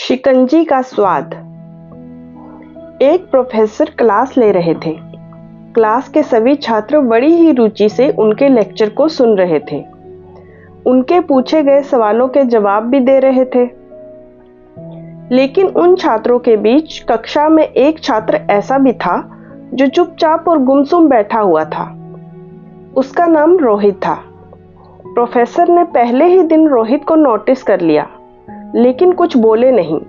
शिकंजी का स्वाद। एक प्रोफेसर क्लास ले रहे थे। क्लास के सभी छात्र बड़ी ही रुचि से उनके लेक्चर को सुन रहे थे। उनके पूछे गए सवालों के जवाब भी दे रहे थे। लेकिन उन छात्रों के बीच कक्षा में एक छात्र ऐसा भी था जो चुपचाप और गुमसुम बैठा हुआ था। उसका नाम रोहित था। प्रोफेसर ने पहले ही दिन रोहित को नोटिस कर लिया, लेकिन कुछ बोले नहीं।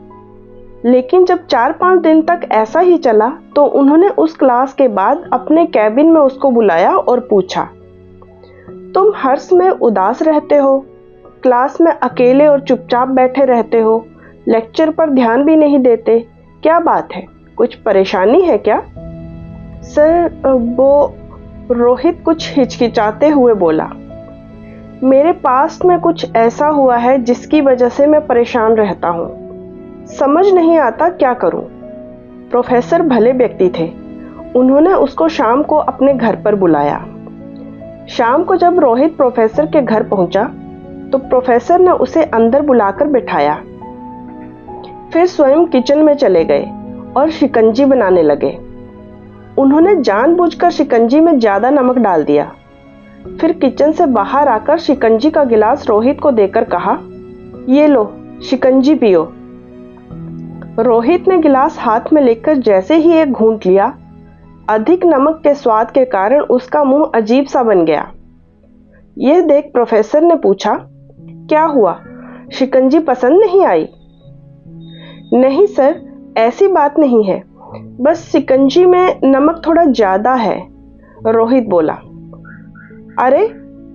लेकिन जब 4-5 दिन तक ऐसा ही चला तो उन्होंने उस क्लास के बाद अपने कैबिन में उसको बुलाया और पूछा, तुम हर समय उदास रहते हो, क्लास में अकेले और चुपचाप बैठे रहते हो, लेक्चर पर ध्यान भी नहीं देते, क्या बात है, कुछ परेशानी है क्या? सर, वो रोहित कुछ हिचकिचाते हुए बोला, मेरे पास्ट में कुछ ऐसा हुआ है जिसकी वजह से मैं परेशान रहता हूँ, समझ नहीं आता क्या करूँ। प्रोफेसर भले व्यक्ति थे। उन्होंने उसको शाम को अपने घर पर बुलाया। शाम को जब रोहित प्रोफेसर के घर पहुंचा तो प्रोफेसर ने उसे अंदर बुलाकर बिठाया। फिर स्वयं किचन में चले गए और शिकंजी बनाने लगे। उन्होंने जानबूझकर शिकंजी में ज्यादा नमक डाल दिया। फिर किचन से बाहर आकर शिकंजी का गिलास रोहित को देकर कहा, ये लो, शिकंजी पियो। रोहित ने गिलास हाथ में लेकर जैसे ही एक घूंट लिया, अधिक नमक के स्वाद के कारण उसका मुंह अजीब सा बन गया। यह देख प्रोफेसर ने पूछा, क्या हुआ, शिकंजी पसंद नहीं आई? नहीं सर, ऐसी बात नहीं है, बस शिकंजी में नमक थोड़ा ज्यादा है, रोहित बोला। अरे,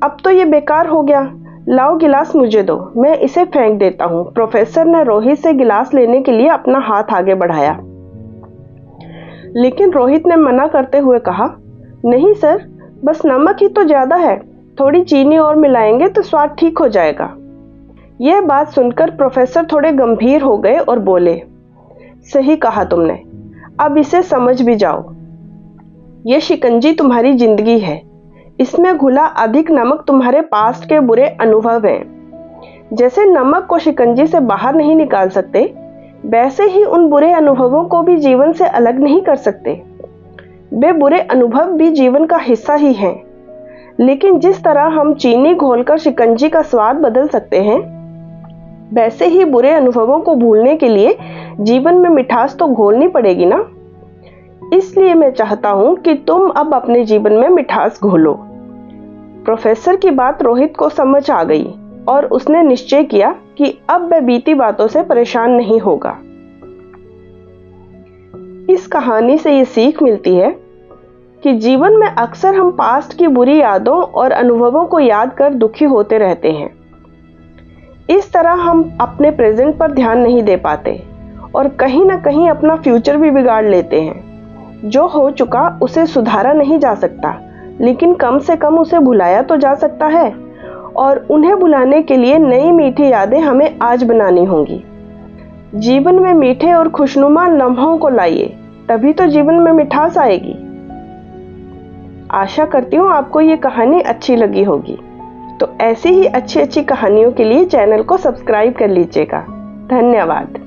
अब तो ये बेकार हो गया, लाओ गिलास मुझे दो, मैं इसे फेंक देता हूँ। प्रोफेसर ने रोहित से गिलास लेने के लिए अपना हाथ आगे बढ़ाया, लेकिन रोहित ने मना करते हुए कहा, नहीं सर, बस नमक ही तो ज्यादा है, थोड़ी चीनी और मिलाएंगे तो स्वाद ठीक हो जाएगा। यह बात सुनकर प्रोफेसर थोड़े गंभीर हो गए और बोले, सही कहा तुमने, अब इसे समझ भी जाओ। यह शिकंजी तुम्हारी जिंदगी है, इसमें घुला अधिक नमक तुम्हारे पास्ट के बुरे अनुभव हैं। जैसे नमक को शिकंजी से बाहर नहीं निकाल सकते, वैसे ही उन बुरे अनुभवों को भी जीवन से अलग नहीं कर सकते। वे बुरे अनुभव भी जीवन का हिस्सा ही हैं। लेकिन जिस तरह हम चीनी घोलकर शिकंजी का स्वाद बदल सकते हैं, वैसे ही बुरे अनुभवों को भूलने के लिए जीवन में मिठास तो घोलनी पड़ेगी ना। इसलिए मैं चाहता हूं कि तुम अब अपने जीवन में मिठास घोलो। प्रोफेसर की बात रोहित को समझ आ गई और उसने निश्चय किया कि अब वह बीती बातों से परेशान नहीं होगा। इस कहानी से ये सीख मिलती है कि जीवन में अक्सर हम पास्ट की बुरी यादों और अनुभवों को याद कर दुखी होते रहते हैं। इस तरह हम अपने प्रेजेंट पर ध्यान नहीं दे पाते और कहीं ना कहीं अपना फ्यूचर भी बिगाड़ लेते हैं। जो हो चुका उसे सुधारा नहीं जा सकता, लेकिन कम से कम उसे भुलाया तो जा सकता है, और उन्हें भुलाने के लिए नई मीठी यादें हमें आज बनानी होंगी। जीवन में मीठे और खुशनुमा लम्हों को लाइए, तभी तो जीवन में मिठास आएगी। आशा करती हूँ आपको ये कहानी अच्छी लगी होगी। तो ऐसी ही अच्छी अच्छी कहानियों के लिए चैनल को सब्सक्राइब कर लीजिएगा। धन्यवाद।